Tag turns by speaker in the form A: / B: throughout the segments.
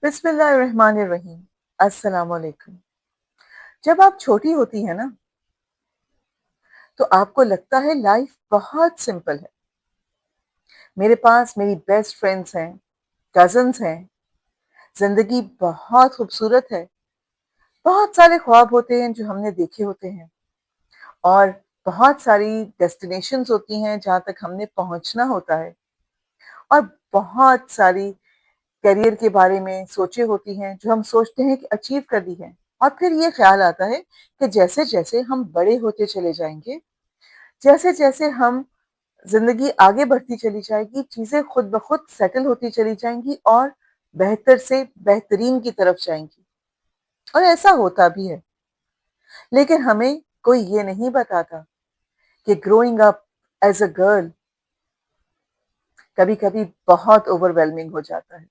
A: بسم اللہ الرحمن الرحیم۔ السلام علیکم۔ جب آپ چھوٹی ہوتی ہیں نا تو آپ کو لگتا ہے لائف بہت سمپل ہے۔ میرے پاس میری بیسٹ فرینڈز ہیں، کزنز ہیں، زندگی بہت خوبصورت ہے، بہت سارے خواب ہوتے ہیں جو ہم نے دیکھے ہوتے ہیں، اور بہت ساری ڈیسٹینیشنز ہوتی ہیں جہاں تک ہم نے پہنچنا ہوتا ہے، اور بہت ساری کیریئر کے بارے میں سوچیں ہوتی ہیں جو ہم سوچتے ہیں کہ اچیو کر دی ہیں۔ اور پھر یہ خیال آتا ہے کہ جیسے جیسے ہم بڑے ہوتے چلے جائیں گے، جیسے جیسے ہم زندگی آگے بڑھتی چلی جائے گی، چیزیں خود بخود سیٹل ہوتی چلی جائیں گی اور بہتر سے بہترین کی طرف جائیں گی، اور ایسا ہوتا بھی ہے۔ لیکن ہمیں کوئی یہ نہیں بتاتا کہ growing up as a girl کبھی کبھی بہت اوور ویلمنگ ہو جاتا ہے۔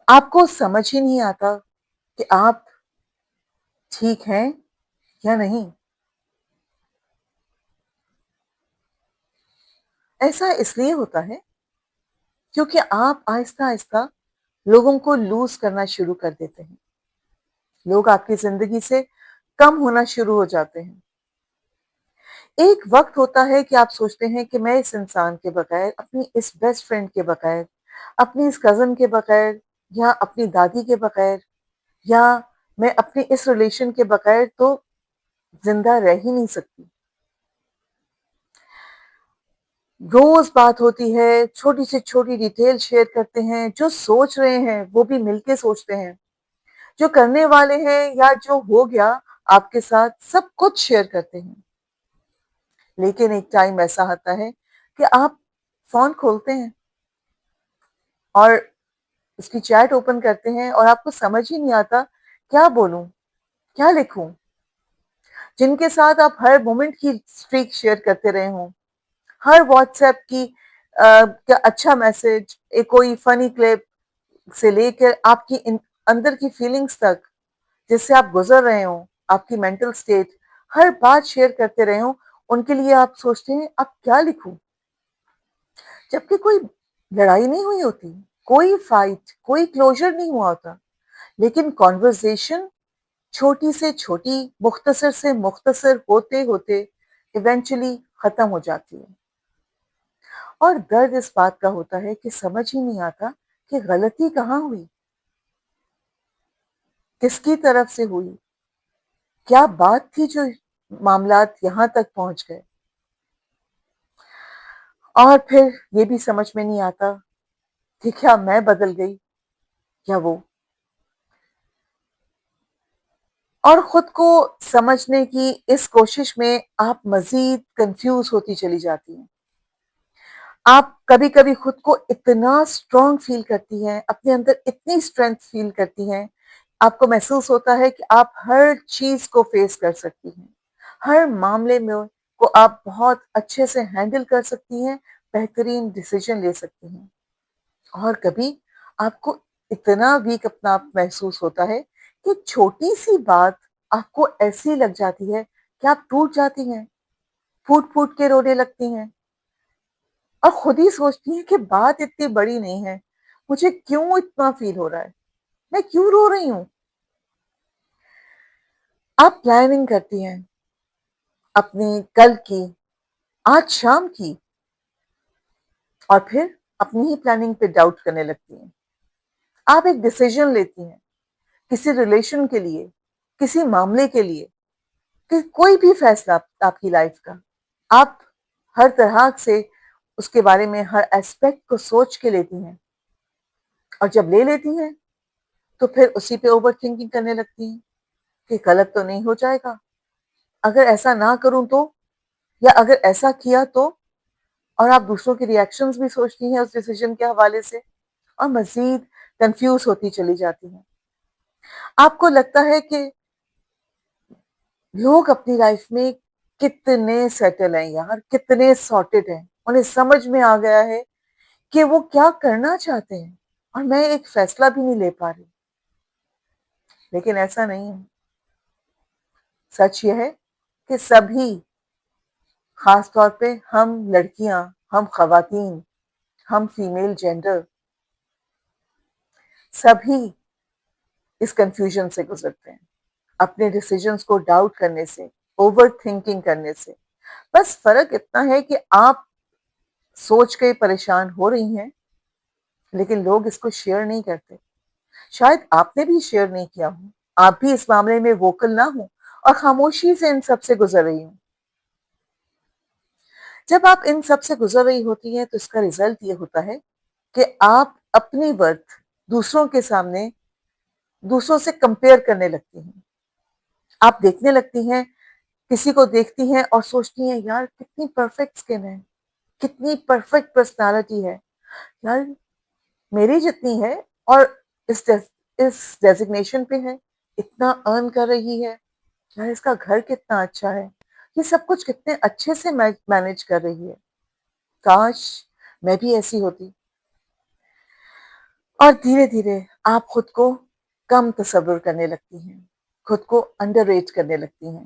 A: آپ کو سمجھ ہی نہیں آتا کہ آپ ٹھیک ہیں یا نہیں۔ ایسا اس لیے ہوتا ہے کیونکہ آپ آہستہ آہستہ لوگوں کو لوز کرنا شروع کر دیتے ہیں، لوگ آپ کی زندگی سے کم ہونا شروع ہو جاتے ہیں۔ ایک وقت ہوتا ہے کہ آپ سوچتے ہیں کہ میں اس انسان کے بغیر، اپنی اس بیسٹ فرینڈ کے بغیر، اپنی اس کزن کے بغیر، یا اپنی دادی کے بغیر، یا میں اپنے اس ریلیشن کے بغیر تو زندہ رہ ہی نہیں سکتی۔ روز بات ہوتی ہے، چھوٹی سے چھوٹی ڈیٹیل شیئر کرتے ہیں، جو سوچ رہے ہیں وہ بھی مل کے سوچتے ہیں، جو کرنے والے ہیں یا جو ہو گیا آپ کے ساتھ سب کچھ شیئر کرتے ہیں۔ لیکن ایک ٹائم ایسا آتا ہے کہ آپ فون کھولتے ہیں اور اس کی چیٹ اوپن کرتے ہیں اور آپ کو سمجھ ہی نہیں آتا کیا بولوں، کیا لکھوں۔ جن کے ساتھ آپ ہر مومنٹ کی اسٹریک شیئر کرتے رہے ہوں، ہر واٹس ایپ کی کیا اچھا میسج، ایک کوئی فنی کلپ سے لے کر آپ کی اندر کی فیلنگز تک، جس سے آپ گزر رہے ہوں، آپ کی مینٹل سٹیٹ، ہر بات شیئر کرتے رہے ہوں، ان کے لیے آپ سوچتے ہیں اب کیا لکھوں، جبکہ کوئی لڑائی نہیں ہوئی ہوتی، کوئی فائٹ، کوئی کلوجر نہیں ہوا ہوتا، لیکن کانورزیشن چھوٹی سے چھوٹی، مختصر سے مختصر ہوتے ہوتے ایونچولی ختم ہو جاتی ہے۔ اور درد اس بات کا ہوتا ہے کہ سمجھ ہی نہیں آتا کہ غلطی کہاں ہوئی، کس کی طرف سے ہوئی، کیا بات تھی جو معاملات یہاں تک پہنچ گئے۔ اور پھر یہ بھی سمجھ میں نہیں آتا کہ کیا میں بدل گئی یا وہ۔ اور خود کو سمجھنے کی اس کوشش میں آپ مزید کنفیوز ہوتی چلی جاتی ہیں۔ آپ کبھی کبھی خود کو اتنا اسٹرانگ فیل کرتی ہیں، اپنے اندر اتنی اسٹرینتھ فیل کرتی ہیں، آپ کو محسوس ہوتا ہے کہ آپ ہر چیز کو فیس کر سکتی ہیں، ہر معاملے میں کو آپ بہت اچھے سے ہینڈل کر سکتی ہیں، بہترین ڈیسیجن لے سکتی ہیں۔ اور کبھی آپ کو اتنا ویک اپنا آپ محسوس ہوتا ہے کہ چھوٹی سی بات آپ کو ایسی لگ جاتی ہے کہ آپ ٹوٹ جاتی ہیں، پھوٹ پھوٹ کے رونے لگتی ہیں، اور خود ہی سوچتی ہیں کہ بات اتنی بڑی نہیں ہے، مجھے کیوں اتنا فیل ہو رہا ہے، میں کیوں رو رہی ہوں۔ آپ پلاننگ کرتی ہیں اپنی کل کی، آج شام کی، اور پھر اپنی ہی پلاننگ پہ ڈاؤٹ کرنے لگتی ہیں۔ آپ ایک ڈیسیجن لیتی ہیں کسی ریلیشن کے لیے، کسی معاملے کے لیے، کہ کوئی بھی فیصلہ آپ کی لائف کا، آپ ہر طرح سے اس کے بارے میں ہر ایسپیکٹ کو سوچ کے لیتی ہیں، اور جب لے لیتی ہیں تو پھر اسی پہ اوور تھنکنگ کرنے لگتی ہیں کہ غلط تو نہیں ہو جائے گا، اگر ایسا نہ کروں تو، یا اگر ایسا کیا تو، اور آپ دوسروں کے ریئیکشنز بھی سوچتی ہیں اس ڈیسیجن کے حوالے سے، اور مزید کنفیوز ہوتی چلی جاتی ہیں۔ آپ کو لگتا ہے کہ لوگ اپنی لائف میں کتنے سیٹل ہیں یار، کتنے سارٹڈ ہیں، انہیں سمجھ میں آ گیا ہے کہ وہ کیا کرنا چاہتے ہیں، اور میں ایک فیصلہ بھی نہیں لے پا رہی۔ لیکن ایسا نہیں ہے۔ سچ یہ ہے کہ سبھی، خاص طور پہ ہم لڑکیاں، ہم خواتین، ہم فیمیل جینڈر، سبھی اس کنفیوژن سے گزرتے ہیں، اپنے ڈیسیجنز کو ڈاؤٹ کرنے سے، اوور تھنکنگ کرنے سے. بس فرق اتنا ہے کہ آپ سوچ کے پریشان ہو رہی ہیں، لیکن لوگ اس کو شیئر نہیں کرتے. شاید آپ نے بھی شیئر نہیں کیا ہو، آپ بھی اس معاملے میں ووکل نہ ہوں اور خاموشی سے ان سب سے گزر رہی ہوں. جب آپ ان سب سے گزر رہی ہوتی ہیں تو اس کا ریزلٹ یہ ہوتا ہے کہ آپ اپنی ورتھ دوسروں کے سامنے دوسروں سے کمپیئر کرنے لگتی ہیں. آپ دیکھنے لگتی ہیں، کسی کو دیکھتی ہیں اور سوچتی ہیں یار کتنی پرفیکٹ سکن ہے، کتنی پرفیکٹ پرسنالٹی ہے، یار میری جتنی ہے اور اس ڈیزگنیشن پہ ہے، اتنا ارن کر رہی ہے، یار اس کا گھر کتنا اچھا ہے، یہ سب کچھ کتنے اچھے سے مینج کر رہی ہے، کاش میں بھی ایسی ہوتی. اور دھیرے دھیرے آپ خود کو کم تصور کرنے لگتی ہیں، خود کو انڈر ریٹ کرنے لگتی ہیں.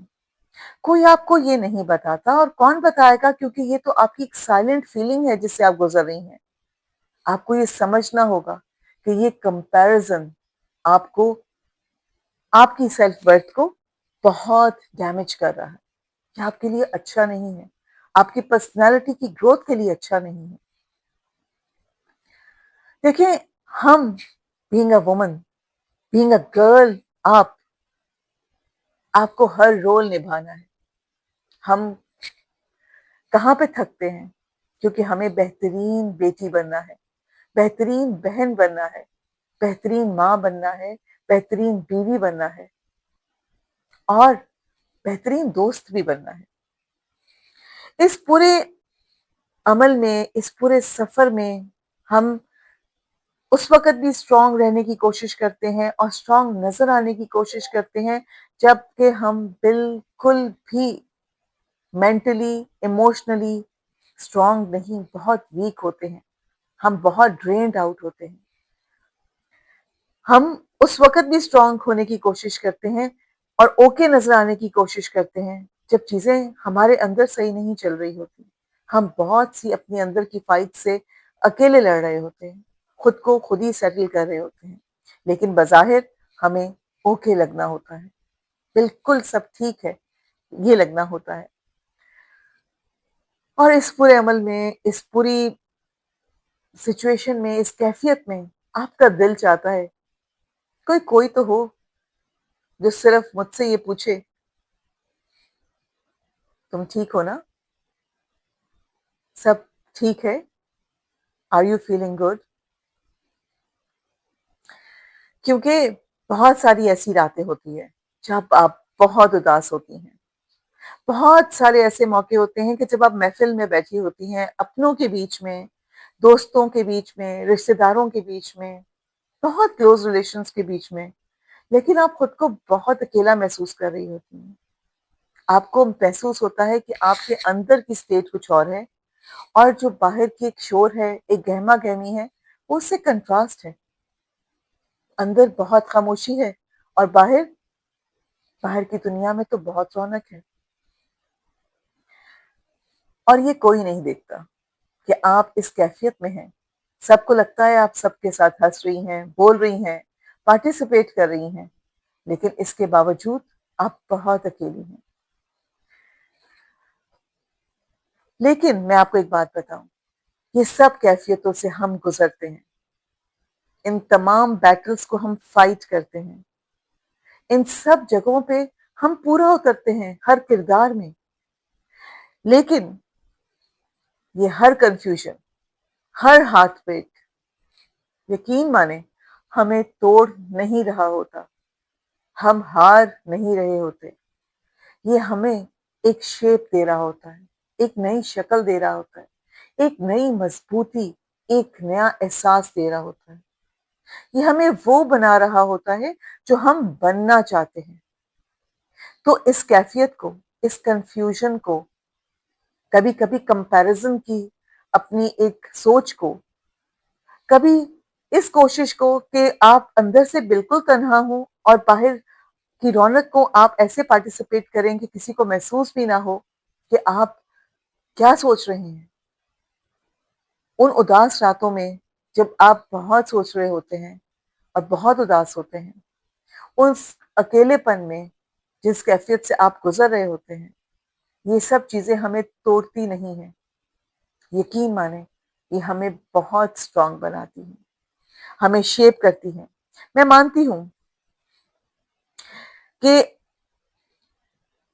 A: کوئی آپ کو یہ نہیں بتاتا، اور کون بتائے گا، کیونکہ یہ تو آپ کی ایک سائلنٹ فیلنگ ہے جس سے آپ گزر رہی ہیں. آپ کو یہ سمجھنا ہوگا کہ یہ کمپیرزن آپ کو، آپ کی سیلف ورتھ کو بہت ڈیمیج کر رہا ہے. یہ آپ کے لیے اچھا نہیں ہے، آپ کی پرسنالٹی کی گروتھ کے لیے اچھا نہیں ہے. دیکھیں، ہم being a woman, being a girl, آپ کو ہر رول نبھانا ہے. ہم کہاں پہ تھکتے ہیں؟ کیونکہ ہمیں بہترین بیٹی بننا ہے، بہترین بہن بننا ہے، بہترین ماں بننا ہے، بہترین بیوی بننا ہے، اور بہترین دوست بھی بننا ہے. اس پورے عمل میں، اس پورے سفر میں ہم اس وقت بھی اسٹرانگ رہنے کی کوشش کرتے ہیں اور اسٹرانگ نظر آنے کی کوشش کرتے ہیں جب کہ ہم بالکل بھی مینٹلی، ایموشنلی اسٹرانگ نہیں، بہت ویک ہوتے ہیں، ہم بہت ڈرینڈ آؤٹ ہوتے ہیں. ہم اس وقت بھی اسٹرانگ ہونے کی کوشش کرتے ہیں اور اوکے نظر آنے کی کوشش کرتے ہیں جب چیزیں ہمارے اندر صحیح نہیں چل رہی ہوتی. ہم بہت سی اپنے اندر کی فائٹ سے اکیلے لڑ رہے ہوتے ہیں، خود کو خود ہی سیٹل کر رہے ہوتے ہیں، لیکن بظاہر ہمیں اوکے لگنا ہوتا ہے، بالکل سب ٹھیک ہے یہ لگنا ہوتا ہے. اور اس پورے عمل میں، اس پوری سچویشن میں، اس کیفیت میں آپ کا دل چاہتا ہے کوئی تو ہو جو صرف مجھ سے یہ پوچھے تم ٹھیک ہو نا، سب ٹھیک ہے، آر یو فیلنگ گڈ. کیونکہ بہت ساری ایسی راتیں ہوتی ہیں جب آپ بہت اداس ہوتی ہیں. بہت سارے ایسے موقع ہوتے ہیں کہ جب آپ محفل میں بیٹھی ہوتی ہیں، اپنوں کے بیچ میں، دوستوں کے بیچ میں، رشتہ داروں کے بیچ میں، بہت کلوز ریلیشنز کے بیچ میں، لیکن آپ خود کو بہت اکیلا محسوس کر رہی ہوتی ہیں. آپ کو محسوس ہوتا ہے کہ آپ کے اندر کی اسٹیٹ کچھ اور ہے، اور جو باہر کی ایک شور ہے، ایک گہما گہمی ہے، وہ اس سے کنٹراسٹ ہے. اندر بہت خاموشی ہے اور باہر کی دنیا میں تو بہت رونق ہے. اور یہ کوئی نہیں دیکھتا کہ آپ اس کیفیت میں ہیں. سب کو لگتا ہے آپ سب کے ساتھ ہنس رہی ہیں، بول رہی ہیں، پارٹیسپیٹ کر رہی ہیں، لیکن اس کے باوجود آپ بہت اکیلی ہیں. لیکن میں آپ کو ایک بات بتاؤں، یہ سب کیفیتوں سے ہم گزرتے ہیں، ان تمام بیٹلز کو ہم فائٹ کرتے ہیں، ان سب جگہوں پہ ہم پورا اترتے ہیں ہر کردار میں. لیکن یہ ہر کنفیوژن، ہر ہارٹ بریک، یقین مانیں ہمیں توڑ نہیں رہا ہوتا، ہم ہار نہیں رہے ہوتے. یہ ہمیں ایک شیپ دے رہا ہوتا ہے، ایک نئی شکل دے رہا ہوتا ہے، ایک نئی مضبوطی، ایک نیا احساس دے رہا ہوتا ہے. یہ ہمیں وہ بنا رہا ہوتا ہے جو ہم بننا چاہتے ہیں. تو اس کیفیت کو، اس کنفیوژن کو، کبھی کبھی کمپیرزن کی اپنی ایک سوچ کو، کبھی اس کوشش کو کہ آپ اندر سے بالکل تنہا ہوں اور باہر کی رونق کو آپ ایسے پارٹیسپیٹ کریں کہ کسی کو محسوس بھی نہ ہو کہ آپ کیا سوچ رہے ہیں. ان اداس راتوں میں جب آپ بہت سوچ رہے ہوتے ہیں اور بہت اداس ہوتے ہیں، اس اکیلے پن میں جس کیفیت سے آپ گزر رہے ہوتے ہیں، یہ سب چیزیں ہمیں توڑتی نہیں ہیں، یقین مانیں یہ ہمیں بہت اسٹرانگ بناتی ہیں، ہمیں شیپ کرتی ہیں۔ میں مانتی ہوں کہ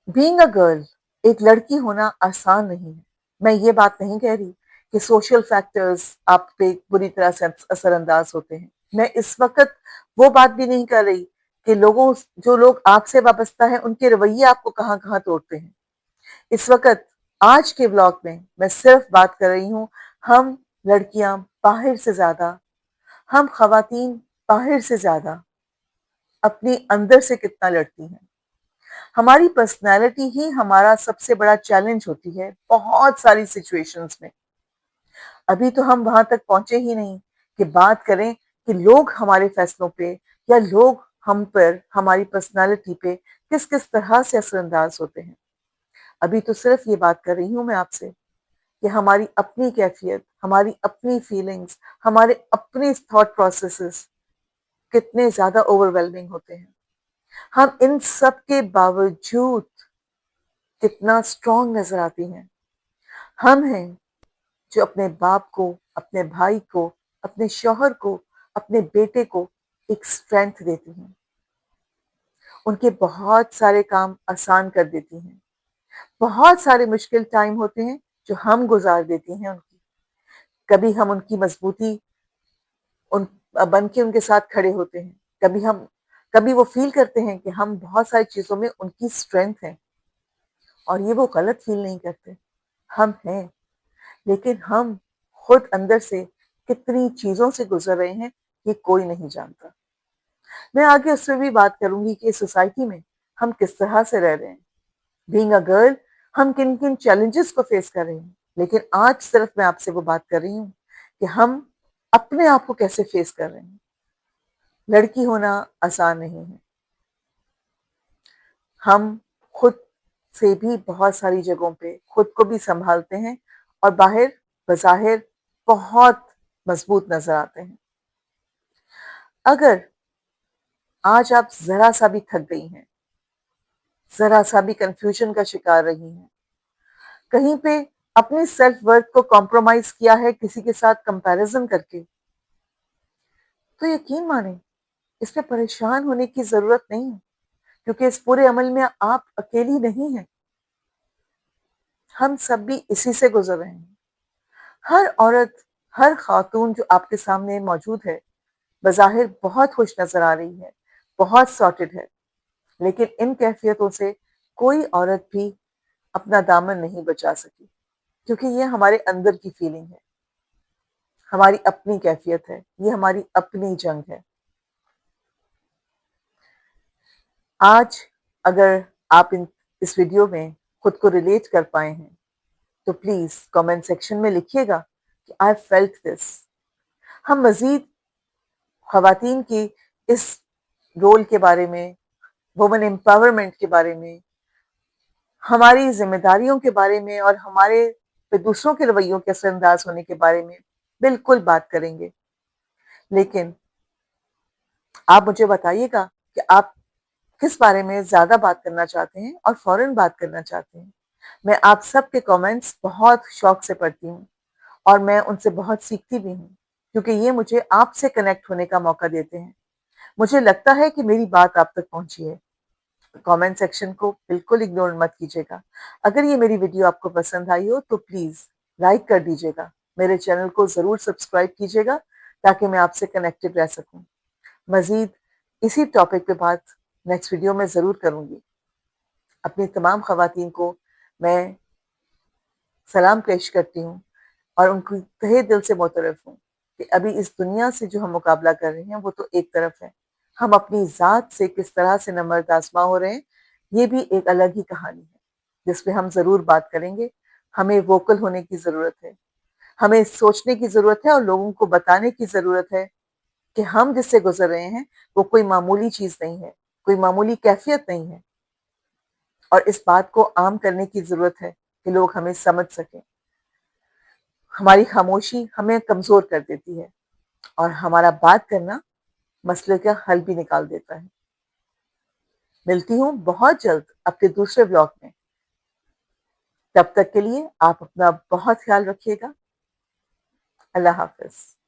A: بینگ اے گرل، ایک لڑکی ہونا آسان نہیں ہے۔ میں یہ بات نہیں کہہ رہی کہ سوشل فیکٹرز آپ پہ بری طرح سے اثر انداز ہوتے ہیں۔ میں اس وقت وہ بات بھی نہیں کر رہی کہ جو لوگ آپ سے وابستہ ہیں ان کے رویے آپ کو کہاں کہاں توڑتے ہیں۔ اس وقت آج کے بلاگ میں صرف بات کر رہی ہوں، ہم لڑکیاں باہر سے زیادہ، ہم خواتین باہر سے زیادہ اپنی اندر سے کتنا لڑتی ہیں۔ ہماری پرسنالٹی ہی ہمارا سب سے بڑا چیلنج ہوتی ہے بہت ساری سچویشنز میں۔ ابھی تو ہم وہاں تک پہنچے ہی نہیں کہ بات کریں کہ لوگ ہمارے فیصلوں پہ یا لوگ ہم پر، ہماری پرسنالٹی پہ کس کس طرح سے اثر انداز ہوتے ہیں۔ ابھی تو صرف یہ بات کر رہی ہوں میں آپ سے کہ ہماری اپنی کیفیت، ہماری اپنی فیلنگز، ہمارے اپنے تھاٹ پروسیسز کتنے زیادہ اوور ویلمنگ ہوتے ہیں۔ ہم ان سب کے باوجود کتنا اسٹرانگ نظر آتی ہیں۔ ہم ہیں جو اپنے باپ کو، اپنے بھائی کو، اپنے شوہر کو، اپنے بیٹے کو ایک اسٹرینتھ دیتی ہیں، ان کے بہت سارے کام آسان کر دیتی ہیں۔ بہت سارے مشکل ٹائم ہوتے ہیں جو ہم گزار دیتی ہیں ان کی، کبھی ہم ان کی مضبوطی بن کے ان کے ساتھ کھڑے ہوتے ہیں، کبھی وہ فیل کرتے ہیں کہ ہم بہت ساری چیزوں میں ان کی اسٹرینتھ ہیں، اور یہ وہ غلط فیل نہیں کرتے، ہم ہیں، لیکن ہم خود اندر سے کتنی چیزوں سے گزر رہے ہیں یہ کوئی نہیں جانتا۔ میں آگے اس میں بھی بات کروں گی کہ سوسائٹی میں ہم کس طرح سے رہ رہے ہیں، بینگ اے گرل ہم کن کن چیلنجز کو فیس کر رہے ہیں، لیکن آج صرف میں آپ سے وہ بات کر رہی ہوں کہ ہم اپنے آپ کو کیسے فیس کر رہے ہیں۔ لڑکی ہونا آسان نہیں ہے، ہم خود سے بھی بہت ساری جگہوں پہ خود کو بھی سنبھالتے ہیں اور باہر بظاہر بہت مضبوط نظر آتے ہیں۔ اگر آج آپ ذرا سا بھی تھک گئی ہیں، ذرا سا بھی کنفیوژن کا شکار رہی ہیں، کہیں پہ اپنی سیلف ورتھ کو کمپرومائز کیا ہے کسی کے ساتھ کمپیریزن کر کے، تو یقین مانیں اس میں پریشان ہونے کی ضرورت نہیں ہے، کیونکہ اس پورے عمل میں آپ اکیلی نہیں ہیں، ہم سب بھی اسی سے گزر رہے ہیں۔ ہر عورت، ہر خاتون جو آپ کے سامنے موجود ہے، بظاہر بہت خوش نظر آ رہی ہے، بہت سارٹڈ ہے، لیکن ان کیفیتوں سے کوئی عورت بھی اپنا دامن نہیں بچا سکی، کیونکہ یہ ہمارے اندر کی فیلنگ ہے، ہماری اپنی کیفیت ہے، یہ ہماری اپنی جنگ ہے۔ آج اگر آپ اس ویڈیو میں خود کو ریلیٹ کر پائے ہیں تو پلیز کامنٹ سیکشن میں لکھیے گا کہ I felt this۔ ہم مزید خواتین کی اس رول کے بارے میں، وومن امپاورمنٹ کے بارے میں، ہماری ذمہ داریوں کے بارے میں اور ہمارے پہ دوسروں کے رویوں کے اثر انداز ہونے کے بارے میں بالکل بات کریں گے، لیکن آپ مجھے بتائیے گا کہ آپ کس بارے میں زیادہ بات کرنا چاہتے ہیں اور فوراً بات کرنا چاہتے ہیں۔ میں آپ سب کے کامنٹس بہت شوق سے پڑھتی ہوں اور میں ان سے بہت سیکھتی بھی ہوں، کیونکہ یہ مجھے آپ سے کنیکٹ ہونے کا موقع دیتے ہیں۔ مجھے لگتا ہے کہ میری بات آپ تک پہنچی ہے۔ کامنٹ سیکشن کو بالکل اگنور مت کیجیے گا۔ اگر یہ میری ویڈیو آپ کو پسند آئی ہو تو پلیز لائک کر دیجیے گا، میرے چینل کو ضرور سبسکرائب کیجیے گا تاکہ میں آپ سے کنیکٹڈ رہ سکوں۔ مزید اسی ٹاپک پہ بات نیکسٹ ویڈیو میں ضرور کروں گی۔ اپنی تمام خواتین کو میں سلام پیش کرتی ہوں اور ان کی تہہ دل سے معترف ہوں کہ ابھی اس دنیا سے جو ہم مقابلہ کر رہے ہیں وہ تو ایک طرف ہے، ہم اپنی ذات سے کس طرح سے نمرد آزما ہو رہے ہیں یہ بھی ایک الگ ہی کہانی ہے جس پہ ہم ضرور بات کریں گے۔ ہمیں ووکل ہونے کی ضرورت ہے، ہمیں سوچنے کی ضرورت ہے اور لوگوں کو بتانے کی ضرورت ہے کہ ہم جس سے گزر رہے ہیں وہ کوئی معمولی چیز نہیں ہے، کوئی معمولی کیفیت نہیں ہے، اور اس بات کو عام کرنے کی ضرورت ہے کہ لوگ ہمیں سمجھ سکیں۔ ہماری خاموشی ہمیں کمزور کر دیتی ہے اور ہمارا بات کرنا مسئلے کا حل بھی نکال دیتا ہے۔ ملتی ہوں بہت جلد اپنے دوسرے بلاگ میں۔ تب تک کے لیے آپ اپنا بہت خیال رکھیے گا۔ اللہ حافظ۔